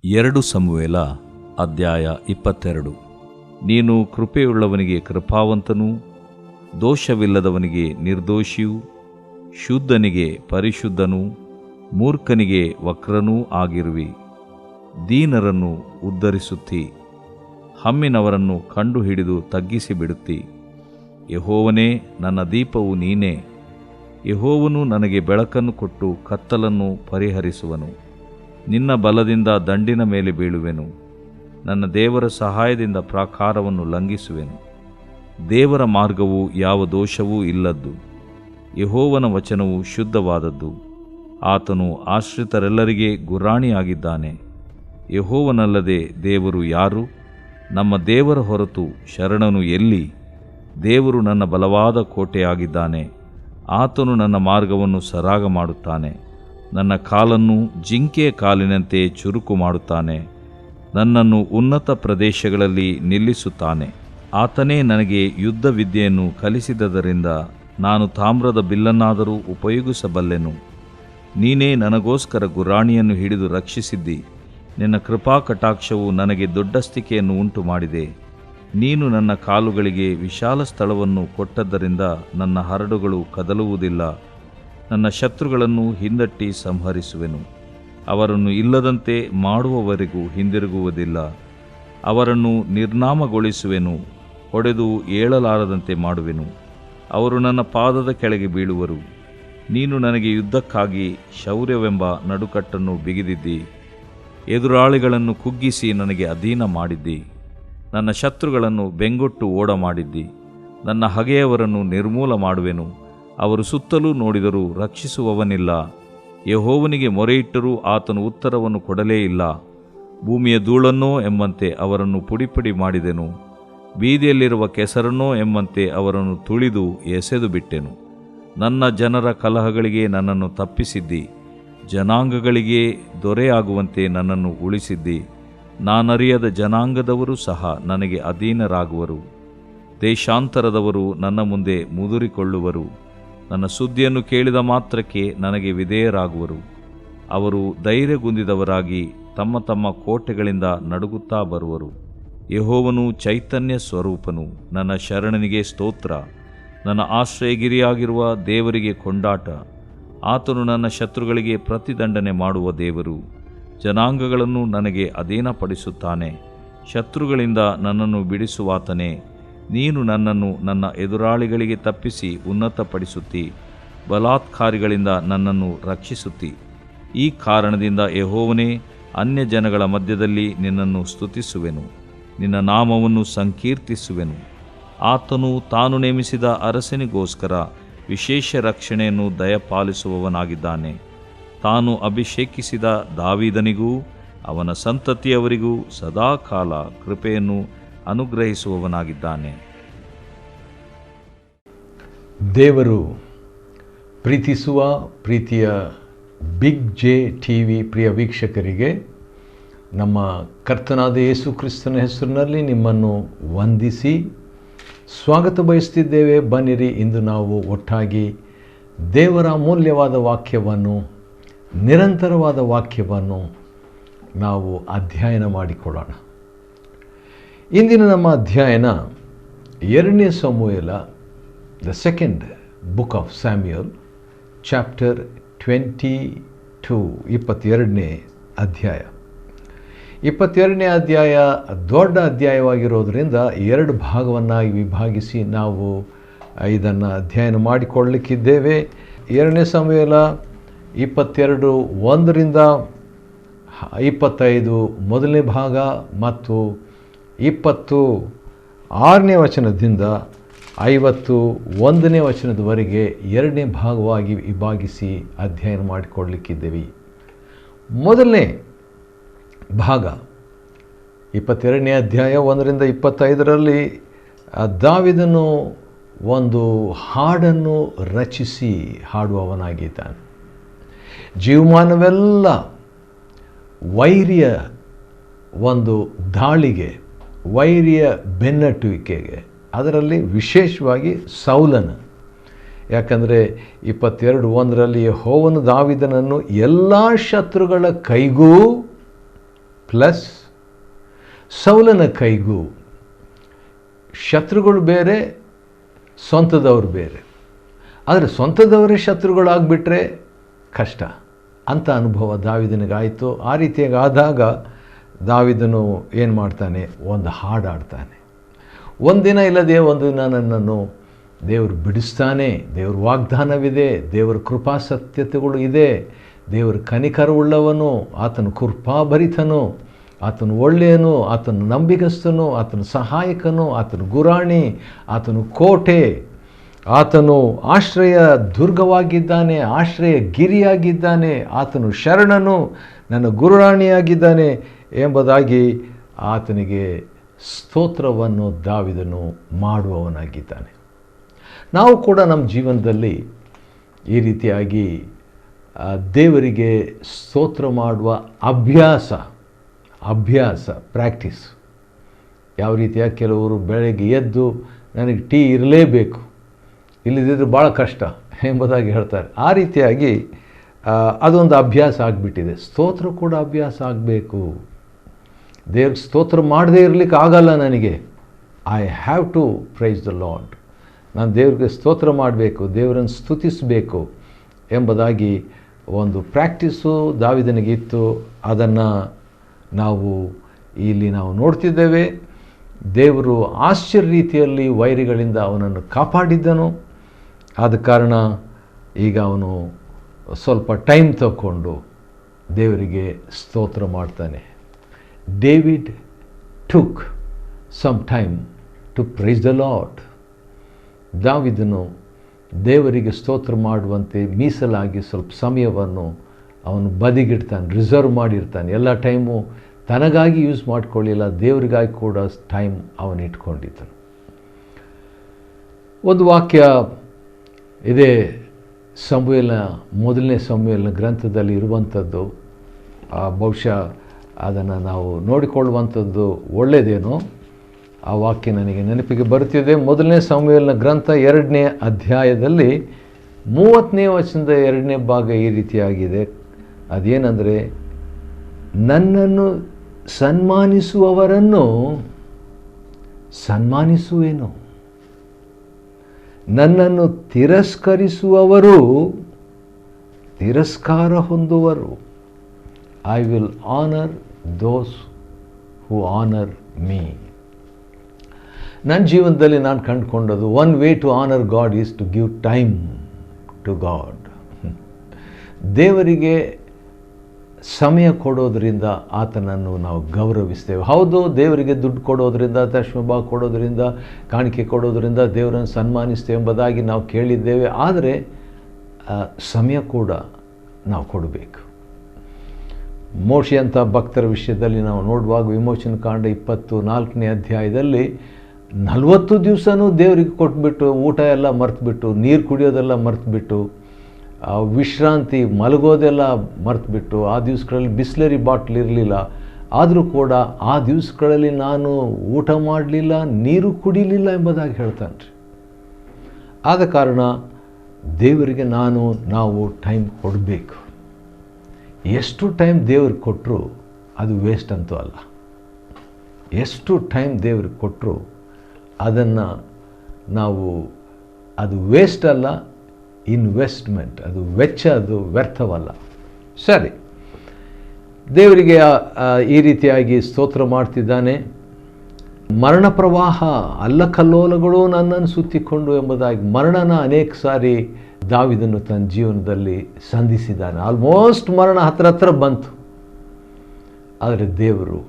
2 ಸಮುವೇಲ ಅಧ್ಯಾಯ 22. ನೀನು ಕೃಪೆಯುಳ್ಳವನಿಗೆ ಕೃಪಾವಂತನೂ, ದೋಷವಿಲ್ಲದವನಿಗೆ ನಿರ್ದೋಷಿಯೂ, ಶುದ್ಧನಿಗೆ ಪರಿಶುದ್ಧನೂ, ಮೂರ್ಖನಿಗೆ ವಕ್ರನೂ ಆಗಿರುವಿ. ದೀನರನ್ನು ಉದ್ಧರಿಸುತ್ತಿ, ಹಮ್ಮಿನವರನ್ನು ಕಂಡುಹಿಡಿದು ತಗ್ಗಿಸಿಬಿಡುತ್ತಿ. ಯೆಹೋವನೇ, ನನ್ನ ದೀಪವು ನೀನೇ. ಯೆಹೋವನು ನನಗೆ ಬೆಳಕನ್ನು ಕೊಟ್ಟು ಕತ್ತಲನ್ನು ಪರಿಹರಿಸುವನು. ನಿನ್ನ ಬಲದಿಂದ ದಂಡಿನ ಮೇಲೆ ಬೀಳುವೆನು. ನನ್ನ ದೇವರ ಸಹಾಯದಿಂದ ಪ್ರಾಕಾರವನ್ನು ಲಂಘಿಸುವೆನು. ದೇವರ ಮಾರ್ಗವು ಯಾವ ದೋಷವೂ ಇಲ್ಲದ್ದು. ಯೆಹೋವನ ವಚನವು ಶುದ್ಧವಾದದ್ದು. ಆತನು ಆಶ್ರಿತರೆಲ್ಲರಿಗೆ ಗುರಾಣಿಯಾಗಿದ್ದಾನೆ. ಯೆಹೋವನಲ್ಲದೆ ದೇವರು ಯಾರು? ನಮ್ಮ ದೇವರ ಹೊರತು ಶರಣನು ಎಲ್ಲಿ? ದೇವರು ನನ್ನ ಬಲವಾದ ಕೋಟೆಯಾಗಿದ್ದಾನೆ. ಆತನು ನನ್ನ ಮಾರ್ಗವನ್ನು ಸರಾಗ ಮಾಡುತ್ತಾನೆ. ನನ್ನ ಕಾಲನ್ನು ಜಿಂಕೆಯ ಕಾಲಿನಂತೆ ಚುರುಕು ಮಾಡುತ್ತಾನೆ. ನನ್ನನ್ನು ಉನ್ನತ ಪ್ರದೇಶಗಳಲ್ಲಿ ನಿಲ್ಲಿಸುತ್ತಾನೆ. ಆತನೇ ನನಗೆ ಯುದ್ಧ ವಿದ್ಯೆಯನ್ನು ಕಲಿಸಿದ್ದರಿಂದ ನಾನು ತಾಮ್ರದ ಬಿಲ್ಲನ್ನಾದರೂ ಉಪಯೋಗಿಸಬಲ್ಲೆನು. ನೀನೇ ನನಗೋಸ್ಕರ ಗುರಾಣಿಯನ್ನು ಹಿಡಿದು ರಕ್ಷಿಸಿದ್ದಿ. ನಿನ್ನ ಕೃಪಾ ಕಟಾಕ್ಷವು ನನಗೆ ದೊಡ್ಡಸ್ತಿಕೆಯನ್ನು ಉಂಟು ಮಾಡಿದೆ. ನೀನು ನನ್ನ ಕಾಲುಗಳಿಗೆ ವಿಶಾಲ ಸ್ಥಳವನ್ನು ಕೊಟ್ಟದ್ದರಿಂದ ನನ್ನ ಹರಡುಗಳು ಕದಲುವುದಿಲ್ಲ. ನನ್ನ ಶತ್ರುಗಳನ್ನು ಹಿಂದಟ್ಟಿ ಸಂಹರಿಸುವೆನು. ಅವರನ್ನು ಇಲ್ಲದಂತೆ ಮಾಡುವವರೆಗೂ ಹಿಂದಿರುಗುವುದಿಲ್ಲ. ಅವರನ್ನು ನಿರ್ನಾಮಗೊಳಿಸುವೆನು, ಹೊಡೆದು ಏಳಲಾರದಂತೆ ಮಾಡುವೆನು. ಅವರು ನನ್ನ ಪಾದದ ಕೆಳಗೆ ಬೀಳುವರು. ನೀನು ನನಗೆ ಯುದ್ಧಕ್ಕಾಗಿ ಶೌರ್ಯವೆಂಬ ನಡುಕಟ್ಟನ್ನು ಬಿಗಿದಿದ್ದಿ. ಎದುರಾಳಿಗಳನ್ನು ಕುಗ್ಗಿಸಿ ನನಗೆ ಅಧೀನ ಮಾಡಿದ್ದಿ. ನನ್ನ ಶತ್ರುಗಳನ್ನು ಬೆಂಗೊಟ್ಟು ಓಡ ಮಾಡಿದ್ದಿ. ನನ್ನ ಹಗೆಯವರನ್ನು ನಿರ್ಮೂಲ ಮಾಡುವೆನು. ಅವರು ಸುತ್ತಲೂ ನೋಡಿದರೂ ರಕ್ಷಿಸುವವನಿಲ್ಲ. ಯೆಹೋವನಿಗೆ ಮೊರೆಯಿಟ್ಟರೂ ಆತನು ಉತ್ತರವನ್ನು ಕೊಡಲೇ ಇಲ್ಲ. ಭೂಮಿಯ ಧೂಳನ್ನೋ ಎಂಬಂತೆ ಅವರನ್ನು ಪುಡಿಪುಡಿ ಮಾಡಿದೆನು. ಬೀದಿಯಲ್ಲಿರುವ ಕೆಸರನ್ನೋ ಎಂಬಂತೆ ಅವರನ್ನು ತುಳಿದು ಎಸೆದು ಬಿಟ್ಟೆನು. ನನ್ನ ಜನರ ಕಲಹಗಳಿಗೆ ನನ್ನನ್ನು ತಪ್ಪಿಸಿದ್ದಿ. ಜನಾಂಗಗಳಿಗೆ ದೊರೆಯಾಗುವಂತೆ ನನ್ನನ್ನು ಉಳಿಸಿದ್ದಿ. ನಾನರಿಯದ ಜನಾಂಗದವರು ಸಹ ನನಗೆ ಅಧೀನರಾಗುವರು. ದೇಶಾಂತರದವರು ನನ್ನ ಮುಂದೆ ಮುದುರಿಕೊಳ್ಳುವರು. ನನ್ನ ಸುದ್ದಿಯನ್ನು ಕೇಳಿದ ಮಾತ್ರಕ್ಕೆ ನನಗೆ ವಿಧೇಯರಾಗುವರು. ಅವರು ಧೈರ್ಯಗುಂದಿದವರಾಗಿ ತಮ್ಮ ತಮ್ಮ ಕೋಟೆಗಳಿಂದ ನಡುಗುತ್ತಾ ಬರುವರು. ಯೆಹೋವನು ಚೈತನ್ಯ ಸ್ವರೂಪನು. ನನ್ನ ಶರಣನಿಗೆ ಸ್ತೋತ್ರ. ನನ್ನ ಆಶ್ರಯಗಿರಿಯಾಗಿರುವ ದೇವರಿಗೆ ಕೊಂಡಾಟ. ಆತನು ನನ್ನ ಶತ್ರುಗಳಿಗೆ ಪ್ರತಿದಂಡನೆ ಮಾಡುವ ದೇವರು. ಜನಾಂಗಗಳನ್ನು ನನಗೆ ಅಧೀನಪಡಿಸುತ್ತಾನೆ. ಶತ್ರುಗಳಿಂದ ನನ್ನನ್ನು ಬಿಡಿಸುವಾತನೇ. ನೀನು ನನ್ನನ್ನು ನನ್ನ ಎದುರಾಳಿಗಳಿಗೆ ತಪ್ಪಿಸಿ ಉನ್ನತಪಡಿಸುತ್ತಿ. ಬಲಾತ್ಕಾರಿಗಳಿಂದ ನನ್ನನ್ನು ರಕ್ಷಿಸುತ್ತಿ. ಈ ಕಾರಣದಿಂದ ಯೆಹೋವನೇ, ಅನ್ಯ ಜನಗಳ ಮಧ್ಯದಲ್ಲಿ ನಿನ್ನನ್ನು ಸ್ತುತಿಸುವೆನು. ನಿನ್ನ ನಾಮವನ್ನು ಸಂಕೀರ್ತಿಸುವೆನು. ಆತನು ತಾನು ನೇಮಿಸಿದ ಅರಸನಿಗೋಸ್ಕರ ವಿಶೇಷ ರಕ್ಷಣೆಯನ್ನು ದಯಪಾಲಿಸುವವನಾಗಿದ್ದಾನೆ. ತಾನು ಅಭಿಷೇಕಿಸಿದ ದಾವೀದನಿಗೂ ಅವನ ಸಂತತಿಯವರಿಗೂ ಸದಾಕಾಲ ಕೃಪೆಯನ್ನು ಅನುಗ್ರಹಿಸುವವನಾಗಿದ್ದಾನೆ. ದೇವರು ಪ್ರೀತಿಸುವ ಪ್ರೀತಿಯ ಬಿಗ್ ಜೆ ಟಿವಿ ಪ್ರಿಯ ವೀಕ್ಷಕರಿಗೆ ನಮ್ಮ ಕರ್ತನಾದ ಯೇಸು ಕ್ರಿಸ್ತನ ಹೆಸರಿನಲ್ಲಿ ನಿಮ್ಮನ್ನು ವಂದಿಸಿ ಸ್ವಾಗತ ಬಯಸ್ತಿದ್ದೇವೆ. ಬನ್ನಿರಿ, ಇಂದು ನಾವು ಒಟ್ಟಾಗಿ ದೇವರ ಅಮೂಲ್ಯವಾದ ವಾಕ್ಯವನ್ನು, ನಿರಂತರವಾದ ವಾಕ್ಯವನ್ನು ನಾವು ಅಧ್ಯಯನ ಮಾಡಿಕೊಳ್ಳೋಣ. ಇಂದಿನ ನಮ್ಮ ಅಧ್ಯಯನ 2 ಸಮುವೇಲ, the second book of Samuel, chapter 22, 22ನೇ ಅಧ್ಯಾಯ. 22ನೇ ಅಧ್ಯಾಯ ದೊಡ್ಡ ಅಧ್ಯಾಯವಾಗಿರೋದರಿಂದ 2 ಭಾಗವನ್ನಾಗಿ ವಿಭಾಗಿಸಿ ನಾವು ಇದನ್ನು ಅಧ್ಯಯನ ಮಾಡಿಕೊಳ್ಳಲಿಕ್ಕಿದ್ದೇವೆ. 2ನೇ ಸಮುವೇಲ 22, 1ರಿಂದ 25 ಮೊದಲನೇ ಭಾಗ ಮತ್ತು 26ನೇ ವಚನದಿಂದ 51ನೇ ವಚನದವರೆಗೆ 2ನೇ ಭಾಗವಾಗಿ ವಿಭಾಗಿಸಿ ಅಧ್ಯಯನ ಮಾಡಿಕೊಳ್ಳಲಿಕ್ಕಿದ್ದೇವೆ. ಮೊದಲನೇ ಭಾಗ 22ನೇ ಅಧ್ಯಾಯ 1ರಿಂದ 25ರಲ್ಲಿ ದಾವೀದನು ಒಂದು ಹಾಡನ್ನು ರಚಿಸಿ ಹಾಡುವವನಾಗಿದ್ದಾನೆ. ಜೀವಮಾನವೆಲ್ಲ ವೈರಿಯ ಒಂದು ದಾಳಿಗೆ, ವೈರಿಯ ಬೆನ್ನಟ್ಟುವಿಕೆಗೆ, ಅದರಲ್ಲಿ ವಿಶೇಷವಾಗಿ ಸೌಲನ, ಯಾಕಂದರೆ 22:1 ಯೆಹೋವನು ದಾವೀದನನ್ನು ಎಲ್ಲ ಶತ್ರುಗಳ ಕೈಗೂ ಪ್ಲಸ್ ಸೌಲನ ಕೈಗೂ ಶತ್ರುಗಳು ಬೇರೆ, ಸ್ವಂತದವರು ಬೇರೆ. ಆದರೆ ಸ್ವಂತದವರೇ ಶತ್ರುಗಳಾಗ್ಬಿಟ್ರೆ ಕಷ್ಟ ಅಂತ ಅನುಭವ ದಾವಿದನಿಗಾಯಿತು. ಆ ರೀತಿಯಾಗಿ ಆದಾಗ ದಾವಿದನು ಏನು ಮಾಡ್ತಾನೆ, ಒಂದು ಹಾಡಾಡ್ತಾನೆ. ಒಂದಿನ ಇಲ್ಲದೆ ಒಂದಿನ ನನ್ನನ್ನು ದೇವರು ಬಿಡಿಸ್ತಾನೆ, ದೇವ್ರ ವಾಗ್ದಾನವಿದೆ, ದೇವರ ಕೃಪಾಸತ್ಯತೆಗಳು ಇದೆ, ದೇವರ ಕನಿಕರವುಳ್ಳವನು, ಆತನು ಕೃಪಾಭರಿತನು, ಆತನು ಒಳ್ಳೆಯನು, ಆತನು ನಂಬಿಗಸ್ತನು, ಆತನು ಸಹಾಯಕನು, ಆತನು ಗುರಾಣಿ, ಆತನು ಕೋಟೆ, ಆತನು ಆಶ್ರಯ ದುರ್ಗವಾಗಿದ್ದಾನೆ, ಆಶ್ರಯ ಗಿರಿಯಾಗಿದ್ದಾನೆ, ಆತನು ಶರಣನು, ನನ್ನ ಗುರುರಾಣಿಯಾಗಿದ್ದಾನೆ ಎಂಬುದಾಗಿ ಆತನಿಗೆ ಸ್ತೋತ್ರವನ್ನು ದಾವಿದನು ಮಾಡುವವನಾಗಿದ್ದಾನೆ. ನಾವು ಕೂಡ ನಮ್ಮ ಜೀವನದಲ್ಲಿ ಈ ರೀತಿಯಾಗಿ ದೇವರಿಗೆ ಸ್ತೋತ್ರ ಮಾಡುವ ಅಭ್ಯಾಸ ಪ್ರಾಕ್ಟೀಸ್. ಯಾವ ರೀತಿಯಾಗಿ ಕೆಲವರು ಬೆಳಗ್ಗೆ ಎದ್ದು ನನಗೆ ಟೀ ಇರಲೇಬೇಕು, ಇಲ್ಲದಿದ್ದರೆ ಭಾಳ ಕಷ್ಟ ಎಂಬುದಾಗಿ ಹೇಳ್ತಾರೆ. ಆ ರೀತಿಯಾಗಿ ಅದೊಂದು ಅಭ್ಯಾಸ ಆಗಿಬಿಟ್ಟಿದೆ. ಸ್ತೋತ್ರ ಕೂಡ ಅಭ್ಯಾಸ ಆಗಬೇಕು. ದೇವ್ರಿಗೆ ಸ್ತೋತ್ರ ಮಾಡದೇ ಇರಲಿಕ್ಕೆ ಆಗಲ್ಲ ನನಗೆ. I have to praise the Lord. ನಾನು ದೇವ್ರಿಗೆ ಸ್ತೋತ್ರ ಮಾಡಬೇಕು, ದೇವರನ್ನು ಸ್ತುತಿಸಬೇಕು ಎಂಬುದಾಗಿ ಒಂದು ಪ್ರಾಕ್ಟೀಸು ದಾವಿದನಿಗಿತ್ತು. ಅದನ್ನು ನಾವು ಇಲ್ಲಿ ನೋಡ್ತಿದ್ದೇವೆ. ದೇವರು ಆಶ್ಚರ್ಯ ರೀತಿಯಲ್ಲಿ ವೈರಿಗಳಿಂದ ಅವನನ್ನು ಕಾಪಾಡಿದ್ದನು. ಆದ ಕಾರಣ ಈಗ ಅವನು ಸ್ವಲ್ಪ ಟೈಮ್ ತಗೊಂಡು ದೇವರಿಗೆ ಸ್ತೋತ್ರ ಮಾಡ್ತಾನೆ. David took some time to praise the Lord. ದಾವಿದನು ದೇವರಿಗೆ ಸ್ತೋತ್ರ ಮಾಡುವಂತೆ ಮೀಸಲಾಗಿ ಸ್ವಲ್ಪ ಸಮಯವನ್ನು ಅವನು ಬದಿಗಿಡ್ತಾನೆ, ರಿಸರ್ವ್ ಮಾಡಿರ್ತಾನೆ. ಎಲ್ಲ ಟೈಮು ತನಗಾಗಿ ಯೂಸ್ ಮಾಡ್ಕೊಳ್ಳಿಲ್ಲ, ದೇವರಿಗಾಗಿ ಕೂಡ ಟೈಮ್ ಅವನು ಇಟ್ಕೊಂಡಿದ್ದನು. ಒಂದು ವಾಕ್ಯ ಇದೇ ಮೊದಲನೇ ಸಮುವೇಲನ ಗ್ರಂಥದಲ್ಲಿ ಇರುವಂಥದ್ದು. ಬಹುಶಃ ಅದನ್ನು ನಾವು ನೋಡಿಕೊಳ್ಳುವಂಥದ್ದು ಒಳ್ಳೆಯದೇನೋ. ಆ ವಾಕ್ಯ ನನಗೆ ನೆನಪಿಗೆ ಬರುತ್ತಿದೆ. ಮೊದಲನೇ ಸಮುವೇಲನ ಗ್ರಂಥ 2ನೇ ಅಧ್ಯಾಯದಲ್ಲಿ 30ನೇ ವಚನದ 2ನೇ ಭಾಗ ಈ ರೀತಿಯಾಗಿದೆ. ಅದೇನೆಂದರೆ, ನನ್ನನ್ನು ಸನ್ಮಾನಿಸುವವರನ್ನು ಸನ್ಮಾನಿಸುವೆನು, ನನ್ನನ್ನು ತಿರಸ್ಕರಿಸುವವರು ತಿರಸ್ಕಾರ ಹೊಂದುವರು. I will honour those who honour me. ನನ್ನ ಜೀವನದಲ್ಲಿ ನಾನು ಕಂಡುಕೊಂಡದ್ದು, one way to honour God is to give time to God. ದೇವರಿಗೆ ಸಮಯ ಕೊಡೋದರಿಂದ ಆತನನ್ನು ನಾವು ಗೌರವಿಸ್ತೇವೆ. ಹೌದು, ದೇವರಿಗೆ ದುಡ್ಡು ಕೊಡೋದರಿಂದ, ದಶಮಭಾಗ ಕೊಡೋದರಿಂದ, ಕಾಣಿಕೆ ಕೊಡೋದರಿಂದ ದೇವರನ್ನು ಸನ್ಮಾನಿಸ್ತೇವೆ ಎಂಬುದಾಗಿ ನಾವು ಕೇಳಿದ್ದೇವೆ. ಆದರೆ ಸಮಯ ಕೂಡ ನಾವು ಕೊಡಬೇಕು. ಮೋಶೆ ಅಂತ ಭಕ್ತರ ವಿಷಯದಲ್ಲಿ ನಾವು ನೋಡುವಾಗ ವಿಮೋಚನ ಕಾಂಡ 24ನೇ ಅಧ್ಯಾಯದಲ್ಲಿ 40 ದಿವಸನೂ ದೇವರಿಗೆ ಕೊಟ್ಬಿಟ್ಟು, ಊಟ ಎಲ್ಲ ಮರೆತುಬಿಟ್ಟು, ನೀರು ಕುಡಿಯೋದೆಲ್ಲ ಮರೆತುಬಿಟ್ಟು, ವಿಶ್ರಾಂತಿ ಮಲಗೋದೆಲ್ಲ ಮರೆತುಬಿಟ್ಟು, ಆ ದಿವಸಗಳಲ್ಲಿ ಬಿಸ್ಲರಿ ಬಾಟ್ಲ್ ಇರಲಿಲ್ಲ. ಆದರೂ ಕೂಡ ಆ ದಿವಸಗಳಲ್ಲಿ ನಾನು ಊಟ ಮಾಡಲಿಲ್ಲ, ನೀರು ಕುಡಿಲಿಲ್ಲ ಎಂಬುದಾಗಿ ಹೇಳ್ತಾನೆ ರೀ. ಆದ ಕಾರಣ ದೇವರಿಗೆ ನಾವು ಟೈಮ್ ಕೊಡಬೇಕು. ಎಷ್ಟು ಟೈಮ್ ದೇವ್ರಿಗೆ ಕೊಟ್ಟರು ಅದು ವೇಸ್ಟ್ ಅಂತೂ ಅಲ್ಲ. ಎಷ್ಟು ಟೈಮ್ ದೇವ್ರಿಗೆ ಕೊಟ್ಟರು ಅದನ್ನು ಅದು ವೇಸ್ಟ್ ಅಲ್ಲ, ಇನ್ವೆಸ್ಟ್ಮೆಂಟ್, ಅದು ವೆಚ್ಚ, ಅದು ವ್ಯರ್ಥವಲ್ಲ. ಸರಿ, ದೇವರಿಗೆ ಈ ರೀತಿಯಾಗಿ ಸ್ತೋತ್ರ ಮಾಡ್ತಿದ್ದಾನೆ. ಮರಣ ಪ್ರವಾಹ ಅಲ್ಲಕಲ್ಲೋಲಗಳು ನನ್ನನ್ನು ಸುತ್ತಿಕೊಂಡು ಎಂಬುದಾಗಿ ಮರಣನ ಅನೇಕ ಸಾರಿ ದಾವಿದನು ತನ್ನ ಜೀವನದಲ್ಲಿ ಸಂಧಿಸಿದ್ದಾನೆ. ಆಲ್ಮೋಸ್ಟ್ ಮರಣ ಹತ್ರ ಬಂತು, ಆದರೆ ದೇವರು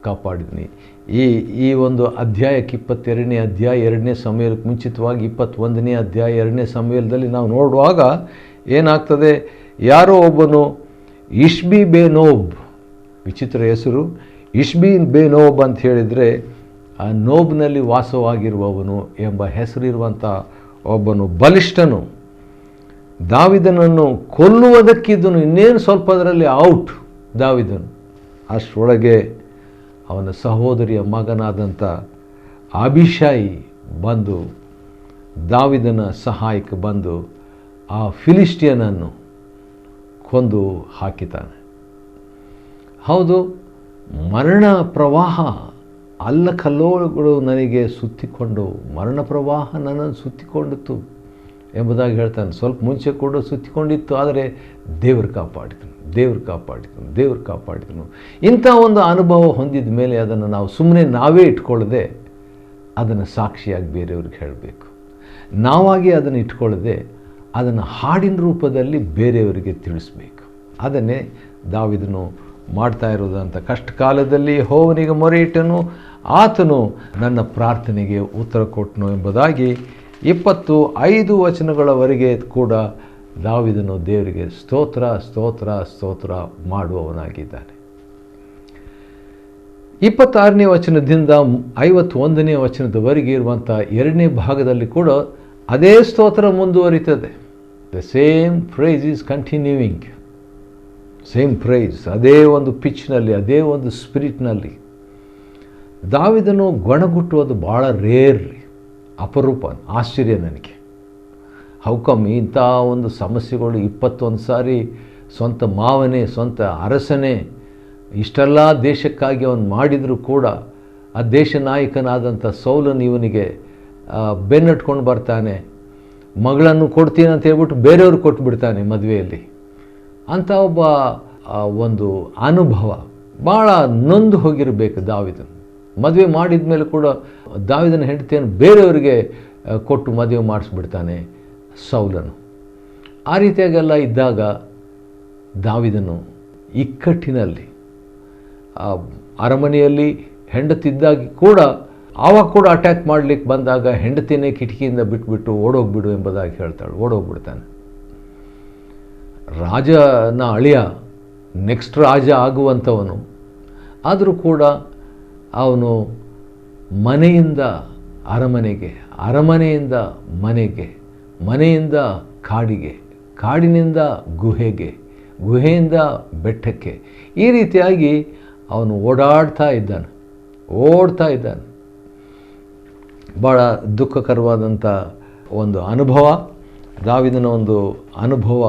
ಕಾಪಾಡಿದ್ನಿ. ಈ ಒಂದು ಅಧ್ಯಾಯಕ್ಕೆ 22ನೇ ಅಧ್ಯಾಯ 2ನೇ ಸಮುವೇಲಕ್ಕೆ ಮುಂಚಿತವಾಗಿ 21ನೇ ಅಧ್ಯಾಯ 2ನೇ ಸಮುವೇಲದಲ್ಲಿ ನಾವು ನೋಡುವಾಗ ಏನಾಗ್ತದೆ, ಯಾರೋ ಒಬ್ಬನು ಇಷ್ಬಿ ಬೇನೋಬ್, ವಿಚಿತ್ರ ಹೆಸರು, ಇಷ್ಬಿ ಬೇನೋಬ್ ಅಂತ ಹೇಳಿದರೆ ಆ ನೋಬ್ನಲ್ಲಿ ವಾಸವಾಗಿರುವವನು ಎಂಬ ಹೆಸರಿರುವಂಥ ಒಬ್ಬನು ಬಲಿಷ್ಠನು ದಾವಿದನನ್ನು ಕೊಲ್ಲುವುದಕ್ಕಿದ್ದನು. ಇನ್ನೇನು ಸ್ವಲ್ಪ ಅದರಲ್ಲಿ ಔಟ್ ದಾವಿದನು. ಅಷ್ಟರೊಳಗೆ ಅವನ ಸಹೋದರಿಯ ಮಗನಾದಂಥ ಅಭಿಷಾಯಿ ಬಂದು ದಾವಿದನ ಸಹಾಯಕ್ಕೆ ಬಂದು ಆ ಫಿಲಿಸ್ಟಿಯನನ್ನು ಕೊಂದು ಹಾಕಿತಾನೆ. ಹೌದು, ಮರಣ ಪ್ರವಾಹ ಅಲ್ಲಕಲ್ಲೋಲಗಳು ನನಗೆ ಸುತ್ತಿಕೊಂಡು, ಮರಣ ಪ್ರವಾಹ ನನ್ನನ್ನು ಸುತ್ತಿಕೊಂಡಿತು ಎಂಬುದಾಗಿ ಹೇಳ್ತಾನೆ. ಸ್ವಲ್ಪ ಮುಂಚೆ ಕೂಡ ಸುತ್ತಿಕೊಂಡಿತ್ತು, ಆದರೆ ದೇವರು ಕಾಪಾಡಿದನು. ಇಂಥ ಒಂದು ಅನುಭವ ಹೊಂದಿದ ಮೇಲೆ ಅದನ್ನು ನಾವು ಸುಮ್ಮನೆ ನಾವೇ ಇಟ್ಕೊಳ್ಳದೆ ಅದನ್ನು ಸಾಕ್ಷಿಯಾಗಿ ಬೇರೆಯವ್ರಿಗೆ ಹೇಳಬೇಕು. ನಾವಾಗಿ ಅದನ್ನು ಇಟ್ಕೊಳ್ಳದೆ ಅದನ್ನು ಹಾಡಿನ ರೂಪದಲ್ಲಿ ಬೇರೆಯವರಿಗೆ ತಿಳಿಸ್ಬೇಕು. ಅದನ್ನೇ ದಾವೀದನು ಮಾಡ್ತಾ ಇರೋದಂತ. ಕಷ್ಟ ಕಾಲದಲ್ಲಿ ಯೆಹೋವನಿಗೆ ಮೊರೆ ಇಟ್ಟನು, ಆತನು ನನ್ನ ಪ್ರಾರ್ಥನೆಗೆ ಉತ್ತರ ಕೊಟ್ಟನು ಎಂಬುದಾಗಿ 25 ವಚನಗಳವರೆಗೆ ಕೂಡ ದಾವೀದನು ದೇವರಿಗೆ ಸ್ತೋತ್ರ ಮಾಡುವವನಾಗಿದ್ದಾನೆ. 26ನೇ ವಚನದಿಂದ 51ನೇ ವಚನದವರೆಗೆ ಇರುವಂಥ 2ನೇ ಭಾಗದಲ್ಲಿ ಕೂಡ ಅದೇ ಸ್ತೋತ್ರ ಮುಂದುವರಿತದೆ. The same praise is continuing, same praise, ಅದೇ ಒಂದು ಪಿಚ್ನಲ್ಲಿ, ಅದೇ ಒಂದು ಸ್ಪಿರಿಟ್ನಲ್ಲಿ. ದಾವೀದನು ಗೊಣಗುಟ್ಟುವುದು ಭಾಳ ರೇರ್, ಅಪರೂಪ, ಆಶ್ಚರ್ಯ ನನಗೆ. ಹೌಕಮ್ ಇಂಥ ಒಂದು ಸಮಸ್ಯೆಗಳು 21 ಸಾರಿ ಸ್ವಂತ ಮಾವನೇ, ಸ್ವಂತ ಅರಸನೇ ಇಷ್ಟೆಲ್ಲ ದೇಶಕ್ಕಾಗಿ ಅವನು ಮಾಡಿದರೂ ಕೂಡ ಆ ದೇಶ ನಾಯಕನಾದಂಥ ಸೌಲನು ಇವನಿಗೆ ಬೆನ್ನಟ್ಕೊಂಡು ಬರ್ತಾನೆ. ಮಗಳನ್ನು ಕೊಡ್ತೀನಿ ಅಂತ ಹೇಳ್ಬಿಟ್ಟು ಬೇರೆಯವ್ರಿಗೆ ಕೊಟ್ಬಿಡ್ತಾನೆ ಮದುವೆಯಲ್ಲಿ. ಅಂಥ ಒಬ್ಬ ಒಂದು ಅನುಭವ ಭಾಳ ನೊಂದು ಹೋಗಿರಬೇಕು ದಾವೀದನು. ಮದುವೆ ಮಾಡಿದ ಮೇಲೆ ಕೂಡ ದಾವೀದನ ಹೆಂಡತಿಯನ್ನು ಬೇರೆಯವರಿಗೆ ಕೊಟ್ಟು ಮದುವೆ ಮಾಡಿಸ್ಬಿಡ್ತಾನೆ ಸೌಲನು. ಆ ರೀತಿಯಾಗೆಲ್ಲ ಇದ್ದಾಗ ದಾವೀದನು ಇಕ್ಕಟ್ಟಿನಲ್ಲಿ, ಅರಮನೆಯಲ್ಲಿ ಹೆಂಡತಿದ್ದಾಗಿ ಕೂಡ ಆವಾಗ ಕೂಡ ಅಟ್ಯಾಕ್ ಮಾಡಲಿಕ್ಕೆ ಬಂದಾಗ ಹೆಂಡತಿನೇ ಕಿಟಕಿಯಿಂದ ಬಿಟ್ಬಿಟ್ಟು ಓಡೋಗ್ಬಿಡು ಎಂಬುದಾಗಿ ಹೇಳ್ತಾಳೆ. ಓಡೋಗ್ಬಿಡ್ತಾನೆ. ರಾಜನ ಅಳಿಯ, ನೆಕ್ಸ್ಟ್ ರಾಜ ಆಗುವಂಥವನು, ಆದರೂ ಕೂಡ ಅವನು ಮನೆಯಿಂದ ಅರಮನೆಗೆ, ಅರಮನೆಯಿಂದ ಮನೆಗೆ, ಮನೆಯಿಂದ ಕಾಡಿಗೆ, ಕಾಡಿನಿಂದ ಗುಹೆಗೆ, ಗುಹೆಯಿಂದ ಬೆಟ್ಟಕ್ಕೆ, ಈ ರೀತಿಯಾಗಿ ಅವನು ಓಡ್ತಾ ಇದ್ದಾನೆ. ಭಾಳ ದುಃಖಕರವಾದಂಥ ಒಂದು ಅನುಭವ, ದಾವೀದನ ಒಂದು ಅನುಭವ.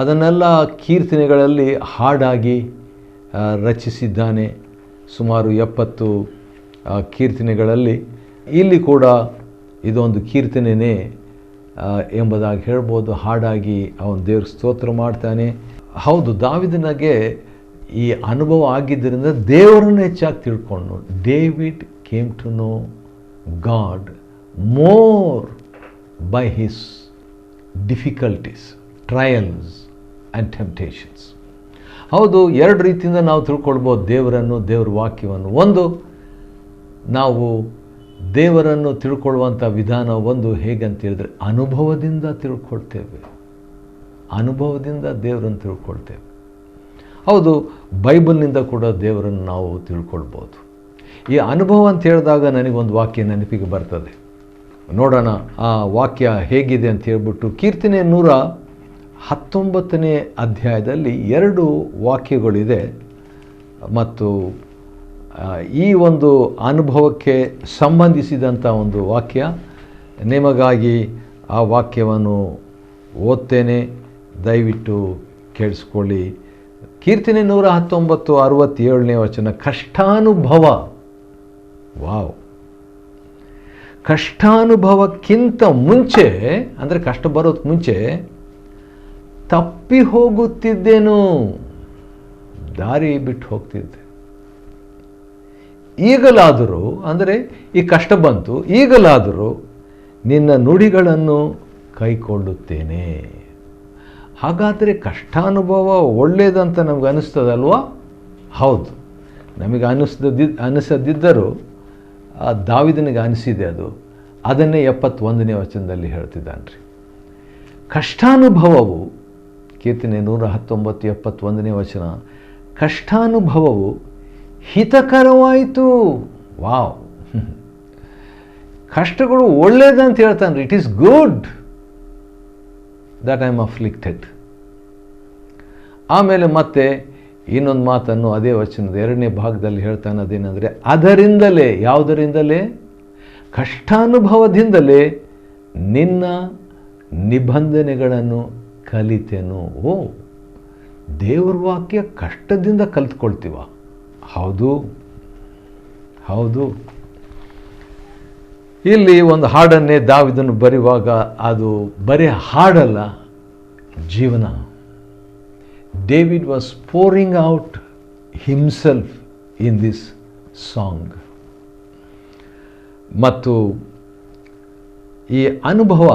ಅದನ್ನೆಲ್ಲ ಕೀರ್ತನೆಗಳಲ್ಲಿ ಹಾಡಾಗಿ ರಚಿಸಿದ್ದಾನೆ. ಸುಮಾರು 70 ಕೀರ್ತನೆಗಳಲ್ಲಿ. ಇಲ್ಲಿ ಕೂಡ ಇದೊಂದು ಕೀರ್ತನೆಯೇ ಎಂಬುದಾಗಿ ಹೇಳ್ಬೋದು. ಹಾಡಾಗಿ ಅವನು ದೇವ್ರ ಸ್ತೋತ್ರ ಮಾಡ್ತಾನೆ. ಹೌದು, ದಾವೀದನಿಗೆ ಈ ಅನುಭವ ಆಗಿದ್ದರಿಂದ ದೇವರನ್ನು ಹೆಚ್ಚಾಗಿ ತಿಳ್ಕೊಂಡು, David came to know God more by his difficulties, trials and temptations. ಹೌದು, 2 ರೀತಿಯಿಂದ ನಾವು ತಿಳ್ಕೊಳ್ಬೋದು ದೇವರನ್ನು, ದೇವರ ವಾಕ್ಯವನ್ನು. ಒಂದು, ನಾವು ದೇವರನ್ನು ತಿಳ್ಕೊಳ್ಳುವಂಥ ವಿಧಾನ ಒಂದು ಹೇಗಂತ ಹೇಳಿದ್ರೆ ಅನುಭವದಿಂದ ತಿಳ್ಕೊಳ್ತೇವೆ. ಅನುಭವದಿಂದ ದೇವರನ್ನು ತಿಳ್ಕೊಳ್ತೇವೆ. ಹೌದು, ಬೈಬಲ್ನಿಂದ ಕೂಡ ದೇವರನ್ನು ನಾವು ತಿಳ್ಕೊಳ್ಬೋದು. ಈ ಅನುಭವ ಅಂತ ಹೇಳಿದಾಗ ನನಗೊಂದು ವಾಕ್ಯ ನೆನಪಿಗೆ ಬರ್ತದೆ. ನೋಡೋಣ ಆ ವಾಕ್ಯ ಹೇಗಿದೆ ಅಂತ ಹೇಳ್ಬಿಟ್ಟು. ಕೀರ್ತನೆ 119ನೇ ಅಧ್ಯಾಯದಲ್ಲಿ 2 ವಾಕ್ಯಗಳಿದೆ ಮತ್ತು ಈ ಒಂದು ಅನುಭವಕ್ಕೆ ಸಂಬಂಧಿಸಿದಂಥ ಒಂದು ವಾಕ್ಯ. ನಿಮಗಾಗಿ ಆ ವಾಕ್ಯವನ್ನು ಓದ್ತೇನೆ, ದಯವಿಟ್ಟು ಕೇಳಿಸ್ಕೊಳ್ಳಿ. ಕೀರ್ತನೆ 119, 67ನೇ ವಚನ. ಕಷ್ಟಾನುಭವ, ವಾವ್, ಕಷ್ಟಾನುಭವಕ್ಕಿಂತ ಮುಂಚೆ, ಅಂದರೆ ಕಷ್ಟ ಬರೋದಕ್ಕೆ ಮುಂಚೆ ತಪ್ಪಿ ಹೋಗುತ್ತಿದ್ದೇನು, ದಾರಿ ಬಿಟ್ಟು ಹೋಗ್ತಿದ್ದೆ. ಈಗಲಾದರೂ, ಅಂದರೆ ಈ ಕಷ್ಟ ಬಂತು, ಈಗಲಾದರೂ ನಿನ್ನ ನುಡಿಗಳನ್ನು ಕೈಕೊಳ್ಳುತ್ತೇನೆ. ಹಾಗಾದರೆ ಕಷ್ಟಾನುಭವ ಒಳ್ಳೆಯದಂತ ನಮ್ಗೆ ಅನ್ನಿಸ್ತದಲ್ವಾ? ಹೌದು, ನಮಗೆ ಅನಿಸದಿದ್ದರೂ ಆ ದಾವೀದನಿಗೆ ಅನಿಸಿದೆ ಅದು. ಅದನ್ನೇ 71ನೇ ವಚನದಲ್ಲಿ ಹೇಳ್ತಿದ್ದಾನೆ ರೀ. ಕಷ್ಟಾನುಭವವು, ಕೀರ್ತನೆ 119, 71ನೇ ವಚನ, ಕಷ್ಟಾನುಭವವು ಹಿತಕರವಾಯಿತು. ವಾವ್, ಕಷ್ಟಗಳು ಒಳ್ಳೆಯದಂತ ಹೇಳ್ತಾನೆ. It is good that I am afflicted. ಆಮೇಲೆ ಮತ್ತೆ ಇನ್ನೊಂದು ಮಾತನ್ನು ಅದೇ ವಚನದ 2ನೇ ಭಾಗದಲ್ಲಿ ಹೇಳ್ತಾನೆ. ಅದೇನೆಂದರೆ ಅದರಿಂದಲೇ, ಯಾವುದರಿಂದಲೇ? ಕಷ್ಟಾನುಭವದಿಂದಲೇ ನಿನ್ನ ನಿಬಂಧನೆಗಳನ್ನು ಕಲಿತೆನು. ಓ, ದೇವ್ರ ವಾಕ್ಯ ಕಷ್ಟದಿಂದ ಕಲಿತ್ಕೊಳ್ತೀವ, ಹೌದು ಹೌದು. ಇಲ್ಲಿ ಒಂದು ಹಾಡನ್ನೇ ದಾವೀದನು ಬರೆಯುವಾಗ ಅದು ಬರೀ ಹಾಡಲ್ಲ, ಜೀವನ. David was pouring out himself in this song. ಮತ್ತು ಈ ಅನುಭವ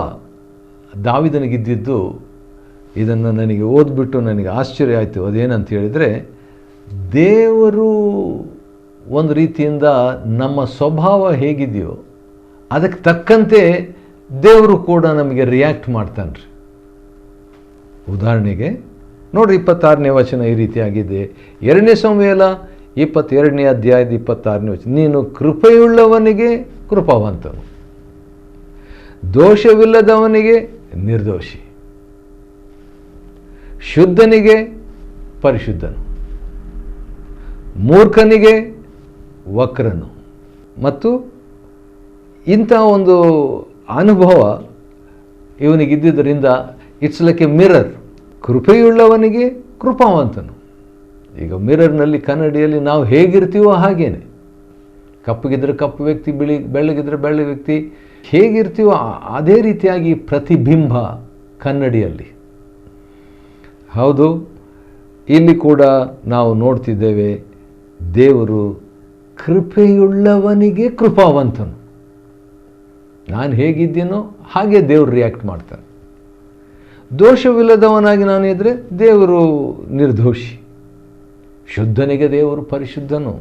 ದಾವೀದನಿಗಿದ್ದಿದ್ದು, ಇದನ್ನು ನನಗೆ ಓದ್ಬಿಟ್ಟು ನನಗೆ ಆಶ್ಚರ್ಯ ಆಯಿತು. ಅದೇನಂತ ಹೇಳಿದರೆ, ದೇವರು ಒಂದು ರೀತಿಯಿಂದ ನಮ್ಮ ಸ್ವಭಾವ ಹೇಗಿದೆಯೋ ಅದಕ್ಕೆ ತಕ್ಕಂತೆ ದೇವರು ಕೂಡ ನಮಗೆ ರಿಯಾಕ್ಟ್ ಮಾಡ್ತಾನೆ ರೀ. ಉದಾಹರಣೆಗೆ ನೋಡ್ರಿ, 26ನೇ ವಚನ ಈ ರೀತಿಯಾಗಿದೆ. 2ನೇ ಸಮುವೇಲ 22ನೇ ಅಧ್ಯಾಯದ 26ನೇ ವಚನ, ನೀನು ಕೃಪೆಯುಳ್ಳವನಿಗೆ ಕೃಪಾವಂತನು, ದೋಷವಿಲ್ಲದವನಿಗೆ ನಿರ್ದೋಷಿ, ಶುದ್ಧನಿಗೆ ಪರಿಶುದ್ಧನು, ಮೂರ್ಖನಿಗೆ ವಕ್ರನು. ಮತ್ತು ಇಂಥ ಒಂದು ಅನುಭವ ಇವನಿಗಿದ್ದುದರಿಂದ ಇಟ್ಸ್ ಲೈಕ್ ಎ ಮಿರರ್. ಕೃಪೆಯುಳ್ಳವನಿಗೆ ಕೃಪಾವಂತನು. ಈಗ ಮಿರರ್ನಲ್ಲಿ ಕನ್ನಡಿಯಲ್ಲಿ ನಾವು ಹೇಗಿರ್ತೀವೋ ಹಾಗೇನೆ, ಕಪ್ಪಗಿದ್ರೆ ಕಪ್ಪು ವ್ಯಕ್ತಿ, ಬೆಳ್ಳಗಿದ್ರೆ ಬೆಳ್ಳ ವ್ಯಕ್ತಿ, ಹೇಗಿರ್ತೀವೋ ಅದೇ ರೀತಿಯಾಗಿ ಪ್ರತಿಬಿಂಬ ಕನ್ನಡಿಯಲ್ಲಿ. ಹೌದು, ಇಲ್ಲಿ ಕೂಡ ನಾವು ನೋಡ್ತಿದ್ದೇವೆ, ದೇವರು ಕೃಪೆಯುಳ್ಳವನಿಗೆ ಕೃಪಾವಂತನು. ನಾನು ಹೇಗಿದ್ದೀನೋ ಹಾಗೆ ದೇವರು ರಿಯಾಕ್ಟ್ ಮಾಡ್ತಾನೆ. ದೋಷವಿಲ್ಲದವನಾಗಿ ನಾನು ಇದ್ದರೆ ದೇವರು ನಿರ್ದೋಷಿ, ಶುದ್ಧನಿಗೆ ದೇವರು ಪರಿಶುದ್ಧನು.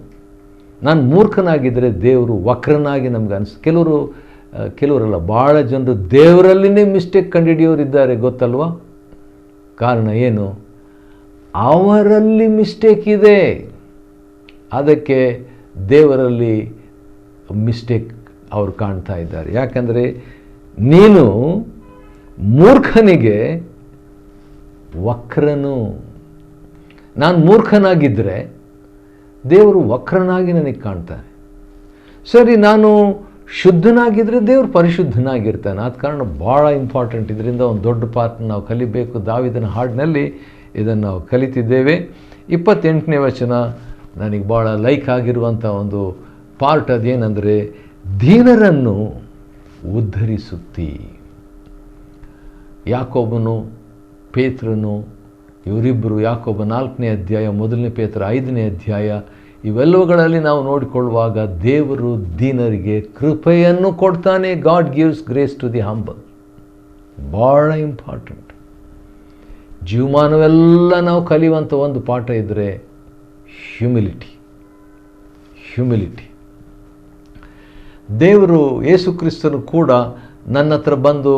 ನಾನು ಮೂರ್ಖನಾಗಿದ್ದರೆ ದೇವರು ವಕ್ರನಾಗಿ ನಮ್ಗೆ ಕೆಲವರಲ್ಲ, ಭಾಳ ಜನರು ದೇವರಲ್ಲಿನೇ ಮಿಸ್ಟೇಕ್ ಕಂಡುಹಿಡಿಯೋರಿದ್ದಾರೆ, ಗೊತ್ತಲ್ವಾ? ಕಾರಣ ಏನು? ಅವರಲ್ಲಿ ಮಿಸ್ಟೇಕ್ ಇದೆ, ಅದಕ್ಕೆ ದೇವರಲ್ಲಿ ಮಿಸ್ಟೇಕ್ ಅವರು ಕಾಣ್ತಾ ಇದ್ದಾರೆ. ಯಾಕಂದರೆ ನೀನು ಮೂರ್ಖನಿಗೆ ವಕ್ರನು. ನಾನು ಮೂರ್ಖನಾಗಿದ್ದರೆ ದೇವರು ವಕ್ರನಾಗಿ ನನಗೆ ಕಾಣ್ತಾನೆ. ಸರಿ, ನಾನು ಶುದ್ಧನಾಗಿದ್ದರೆ ದೇವರು ಪರಿಶುದ್ಧನಾಗಿರ್ತಾನೆ. ಆದ ಕಾರಣ ಭಾಳ ಇಂಪಾರ್ಟೆಂಟ್. ಇದರಿಂದ ಒಂದು ದೊಡ್ಡ ಪಾರ್ಟ್ ನಾವು ಕಲಿಬೇಕು. ದಾವೀದನ ಹಾಡಿನಲ್ಲಿ ಇದನ್ನು ನಾವು ಕಲಿತಿದ್ದೇವೆ. 28ನೇ ವಚನ ನನಗೆ ಭಾಳ ಲೈಕ್ ಆಗಿರುವಂಥ ಒಂದು ಪಾರ್ಟ್. ಅದೇನೆಂದರೆ, ದೀನರನ್ನು ಉದ್ಧರಿಸುತ್ತಿ. ಯಾಕೋಬನು, ಪೇತ್ರನು, ಇವರಿಬ್ಬರು, ಯಾಕೋಬ 4ನೇ ಅಧ್ಯಾಯ, 1ನೇ ಪೇತ್ರ 5ನೇ ಅಧ್ಯಾಯ, ಇವೆಲ್ಲವುಗಳಲ್ಲಿ ನಾವು ನೋಡಿಕೊಳ್ಳುವಾಗ ದೇವರು ದೀನರಿಗೆ ಕೃಪೆಯನ್ನು ಕೊಡ್ತಾನೆ. God gives grace to the humble. ಭಾಳ ಇಂಪಾರ್ಟೆಂಟ್. ಜೀವಮಾನವೆಲ್ಲ ನಾವು ಕಲಿಯುವಂಥ ಒಂದು ಪಾಠ ಇದ್ದರೆ ಹ್ಯುಮಿಲಿಟಿ. ದೇವರು ಯೇಸು ಕ್ರಿಸ್ತನು ಕೂಡ ನನ್ನ ಹತ್ರ ಬಂದು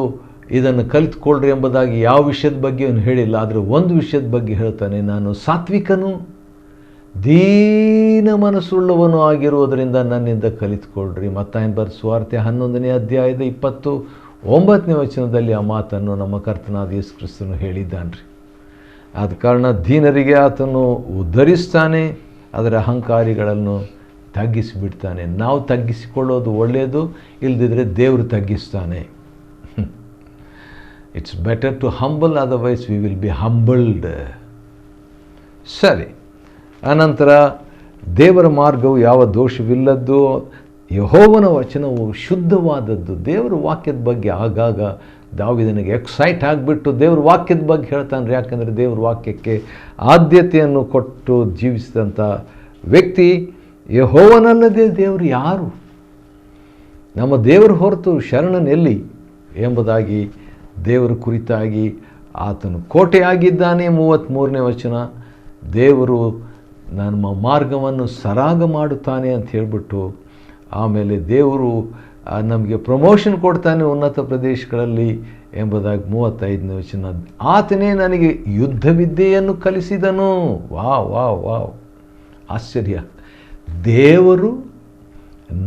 ಇದನ್ನು ಕಲಿತುಕೊಳ್ಳ್ರಿ ಎಂಬುದಾಗಿ ಯಾವ ವಿಷಯದ ಬಗ್ಗೆ ಅವನು ಹೇಳಿಲ್ಲ. ಆದರೆ ಒಂದು ವಿಷಯದ ಬಗ್ಗೆ ಹೇಳ್ತಾನೆ, ನಾನು ಸಾತ್ವಿಕನು, ದೀನ ಮನಸ್ಸುಳ್ಳವನು ಆಗಿರುವುದರಿಂದ ನನ್ನಿಂದ ಕಲಿತುಕೊಳ್ಳ್ರಿ. ಮತ್ತಾಯನ ಬರೆದ ಸುವಾರ್ತೆ 11ನೇ ಅಧ್ಯಾಯದ 29ನೇ ವಚನದಲ್ಲಿ ಆ ಮಾತನ್ನು ನಮ್ಮ ಕರ್ತನಾದ ಯೇಸು ಕ್ರಿಸ್ತನು ಹೇಳಿದ್ದಾನ್ರಿ. ಆದ ಕಾರಣ ದೀನರಿಗೆ ಆತನು ಉದ್ಧರಿಸ್ತಾನೆ, ಅದರ ಅಹಂಕಾರಿಗಳನ್ನು ತಗ್ಗಿಸಿಬಿಡ್ತಾನೆ. ನಾವು ತಗ್ಗಿಸಿಕೊಳ್ಳೋದು ಒಳ್ಳೆಯದು, ಇಲ್ಲದಿದ್ದರೆ ದೇವರು ತಗ್ಗಿಸ್ತಾನೆ. It's better to humble, otherwise we will be humbled. ಸರಿ, ಅನಂತರ ದೇವರ ಮಾರ್ಗವು ಯಾವ ದೋಷವಿಲ್ಲದ್ದು, ಯೆಹೋವನ ವಚನವು ಶುದ್ಧವಾದದ್ದು. ದೇವರ ವಾಕ್ಯದ ಬಗ್ಗೆ ಆಗಾಗ ದಾವೀದನಿಗೆ ಎಕ್ಸೈಟ್ ಆಗಿಬಿಟ್ಟು ದೇವ್ರ ವಾಕ್ಯದ ಬಗ್ಗೆ ಹೇಳ್ತಾನೆ. ಯಾಕಂದರೆ ದೇವ್ರ ವಾಕ್ಯಕ್ಕೆ ಆದ್ಯತೆಯನ್ನು ಕೊಟ್ಟು ಜೀವಿಸಿದಂಥ ವ್ಯಕ್ತಿ. ಯೆಹೋವನಲ್ಲದೆ ದೇವರು ಯಾರು? ನಮ್ಮ ದೇವರು ಹೊರತು ಶರಣನೆಲ್ಲಿ ಎಂಬುದಾಗಿ ದೇವರ ಕುರಿತಾಗಿ ಆತನು ಕೋಟೆಯಾಗಿದ್ದಾನೆ. 33ನೇ ವಚನ, ದೇವರು ನಮ್ಮ ಮಾರ್ಗವನ್ನು ಸರಾಗ ಮಾಡುತ್ತಾನೆ ಅಂತ ಹೇಳಿಬಿಟ್ಟು, ಆಮೇಲೆ ದೇವರು ನಮಗೆ ಪ್ರಮೋಷನ್ ಕೊಡ್ತಾನೆ ಉನ್ನತ ಪ್ರದೇಶಗಳಲ್ಲಿ ಎಂಬುದಾಗಿ 35ನೇ ವಚನ, ಆತನೇ ನನಗೆ ಯುದ್ಧ ವಿದ್ಯೆಯನ್ನು ಕಲಿಸಿದನು. ವಾವ್, ಆಶ್ಚರ್ಯ. ದೇವರು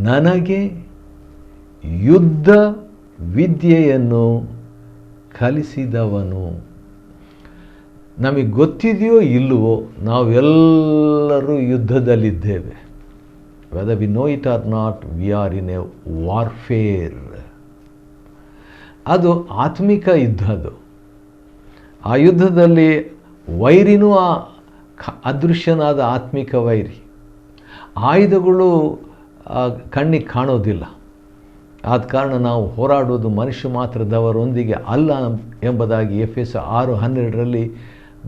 ನನಗೆ ಯುದ್ಧ ವಿದ್ಯೆಯನ್ನು ಕಲಿಸಿದವನು. ನಮಗೆ ಗೊತ್ತಿದೆಯೋ ಇಲ್ಲವೋ, ನಾವೆಲ್ಲರೂ ಯುದ್ಧದಲ್ಲಿದ್ದೇವೆ. Whether we know it or not, we are in a warfare. ಅದು ಆತ್ಮಿಕ ಯುದ್ಧ. ಅದು ಆ ಯುದ್ಧದಲ್ಲಿ ವೈರಿನೂ ಅದೃಶ್ಯನಾದ ಆತ್ಮಿಕ ವೈರಿ. ಆಯುಧಗಳು ಕಣ್ಣಿಗೆ ಕಾಣೋದಿಲ್ಲ. ಆದ ಕಾರಣ ನಾವು ಹೋರಾಡುವುದು ಮನುಷ್ಯ ಮಾತ್ರದವರೊಂದಿಗೆ ಅಲ್ಲ ಎಂಬುದಾಗಿ ಎಫೆಸ 6:12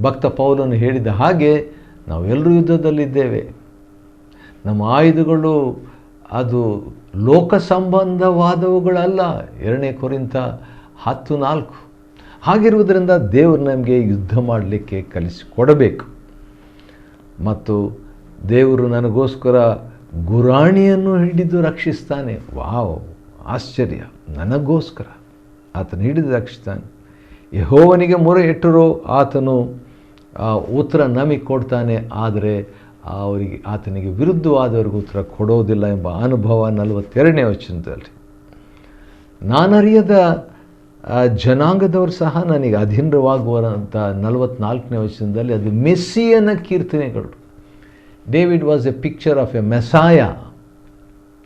ಭಕ್ತ ಪೌಲನು ಹೇಳಿದ ಹಾಗೆ ನಾವೆಲ್ಲರೂ ಯುದ್ಧದಲ್ಲಿದ್ದೇವೆ. ನಮ್ಮ ಆಯುಧಗಳು ಅದು ಲೋಕ ಸಂಬಂಧವಾದವುಗಳಲ್ಲ. 2 ಕೊರಿಂಥ 10:4. ಹಾಗಿರುವುದರಿಂದ ದೇವರು ನಮಗೆ ಯುದ್ಧ ಮಾಡಲಿಕ್ಕೆ ಕಲಿಸಿಕೊಡಬೇಕು. ಮತ್ತು ದೇವರು ನನಗೋಸ್ಕರ ಗುರಾಣಿಯನ್ನು ಹಿಡಿದು ರಕ್ಷಿಸ್ತಾನೆ. ವಾವ್, ಆಶ್ಚರ್ಯ! ನನಗೋಸ್ಕರ ಆತನು ಹಿಡಿದು ರಕ್ಷಿಸ್ತಾನೆ. ಯೆಹೋವನಿಗೆ ಮೊರೆ ಇಟ್ಟರೂ ಆತನು ಉತ್ತರ ನಮಗೆ ಕೊಡ್ತಾನೆ, ಆದರೆ ಆತನಿಗೆ ವಿರುದ್ಧವಾದವರಿಗೆ ಉತ್ತರ ಕೊಡೋದಿಲ್ಲ ಎಂಬ ಅನುಭವ 42ನೇ ವಚನದಲ್ಲಿ. ನಾನರಿಯದ ಜನಾಂಗದವರು ಸಹ ನನಗೆ ಅಧೀನವಾಗುವಂಥ 44ನೇ ವಚನದಲ್ಲಿ ಅದು ಮೆಸ್ಸಿಯನ ಕೀರ್ತನೆಗಳು. David was a picture of a Messiah.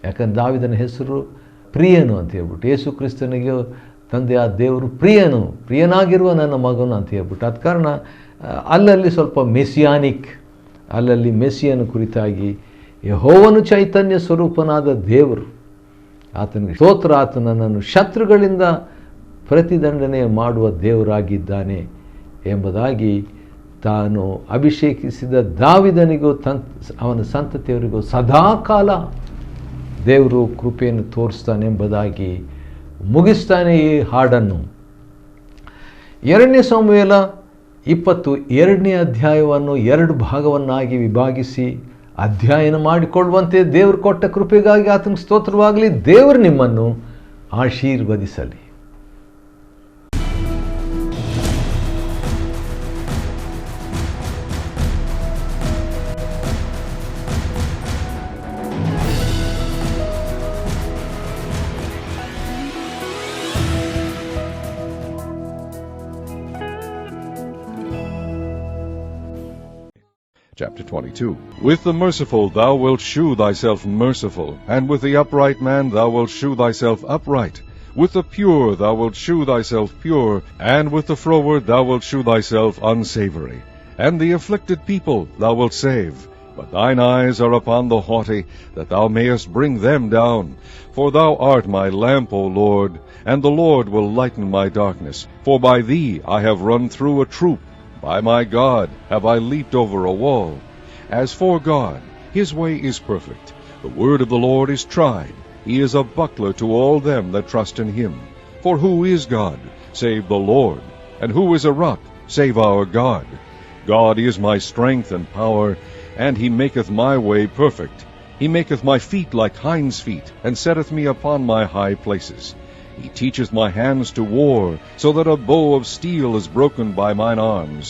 ಯಾಕಂದ್ರೆ ದಾವಿದನ ಹೆಸರು ಪ್ರಿಯನು ಅಂತ ಹೇಳ್ಬಿಟ್ಟು, ಯೇಸು ಕ್ರಿಸ್ತನಿಗೆ ತಂದೆಯ ದೇವರು ಪ್ರಿಯನಾಗಿರುವ ನನ್ನ ಮಗನು ಅಂತ ಹೇಳ್ಬಿಟ್ಟು, ಆದ ಕಾರಣ ಅಲ್ಲಲ್ಲಿ ಸ್ವಲ್ಪ ಮೆಸಿಯಾನಿಕ್, ಅಲ್ಲಲ್ಲಿ ಮೆಸ್ಸಿಯನ ಕುರಿತಾಗಿ ಯೆಹೋವನು ಚೈತನ್ಯ ಸ್ವರೂಪನಾದ ದೇವರು, ಆತನಿಗೆ ಸ್ತೋತ್ರ, ಆತನನ್ನು ಶತ್ರುಗಳಿಂದ ಪ್ರತಿದಂಡನೆ ಮಾಡುವ ದೇವರಾಗಿದ್ದಾನೆ ಎಂಬುದಾಗಿ ತಾನು ಅಭಿಷೇಕಿಸಿದ ದಾವಿದನಿಗೂ ಅವನ ಸಂತತಿಯವರಿಗೂ ಸದಾಕಾಲ ದೇವರು ಕೃಪೆಯನ್ನು ತೋರಿಸ್ತಾನೆ ಎಂಬುದಾಗಿ ಮುಗಿಸ್ತಾನೆ ಈ ಹಾಡನ್ನು. 2 ಸಮುವೇಲ 22ನೇ ಅಧ್ಯಾಯವನ್ನು 2 ಭಾಗವನ್ನಾಗಿ ವಿಭಾಗಿಸಿ ಅಧ್ಯಯನ ಮಾಡಿಕೊಳ್ಳುವಂತೆ ದೇವರು ಕೊಟ್ಟ ಕೃಪೆಗಾಗಿ ಆತನಿಗೆ ಸ್ತೋತ್ರವಾಗಲಿ. ದೇವರು ನಿಮ್ಮನ್ನು ಆಶೀರ್ವದಿಸಲಿ. Chapter 22. With the merciful thou wilt shew thyself merciful, and with the upright man thou wilt shew thyself upright. With the pure thou wilt shew thyself pure, and with the froward thou wilt shew thyself unsavory. And the afflicted people thou wilt save. But thine eyes are upon the haughty, that thou mayest bring them down. For thou art my lamp, O Lord, and the Lord will lighten my darkness. For by thee I have run through a troop. By my God have I leaped over a wall. As for God, his way is perfect. The word of the Lord is tried. He is a buckler to all them that trust in him. For who is God, save the Lord? And who is a rock, save our God? God is my strength and power, and he maketh my way perfect. He maketh my feet like hinds' feet, and setteth me upon my high places. He teacheth my hands to war, so that a bow of steel is broken by mine arms.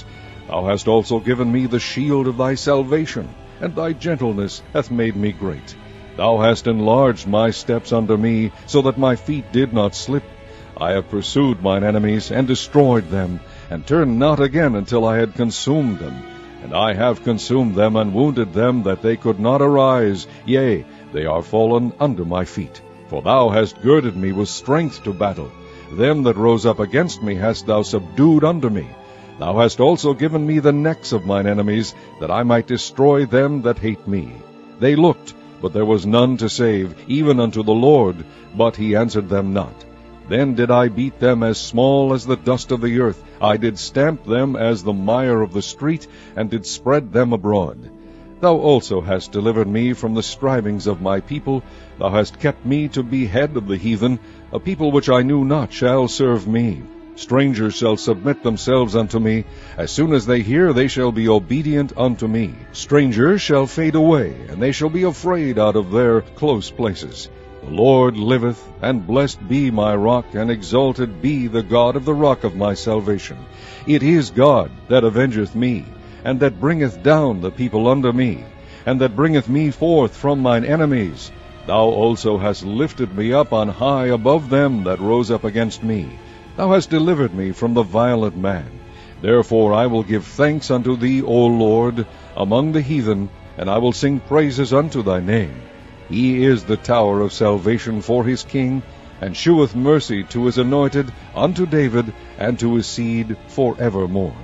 Thou hast also given me the shield of thy salvation, and thy gentleness hath made me great. Thou hast enlarged my steps under me, so that my feet did not slip. I have pursued mine enemies, and destroyed them, and turned not again until I had consumed them. And I have consumed them, and wounded them, that they could not arise. Yea, they are fallen under my feet. For thou hast girded me with strength to battle. Them that rose up against me hast thou subdued under me. Thou hast also given me the necks of mine enemies, that I might destroy them that hate me. They looked, but there was none to save, even unto the Lord, but he answered them not. Then did I beat them as small as the dust of the earth. I did stamp them as the mire of the street, and did spread them abroad. Thou also hast delivered me from the strivings of my people. Thou hast kept me to be head of the heathen. A people which I knew not shall serve me. Strangers shall submit themselves unto me. As soon as they hear, they shall be obedient unto me. Strangers shall fade away, and they shall be afraid out of their close places. The Lord liveth, and blessed be my rock, and exalted be the God of the rock of my salvation. It is God that avengeth me, and that bringeth down the people under me, and that bringeth me forth from mine enemies. Thou also hast lifted me up on high above them that rose up against me. Thou hast delivered me from the violent man. Therefore I will give thanks unto thee, O Lord, among the heathen, and I will sing praises unto thy name. He is the tower of salvation for his king, and sheweth mercy to his anointed, unto David, and to his seed forevermore.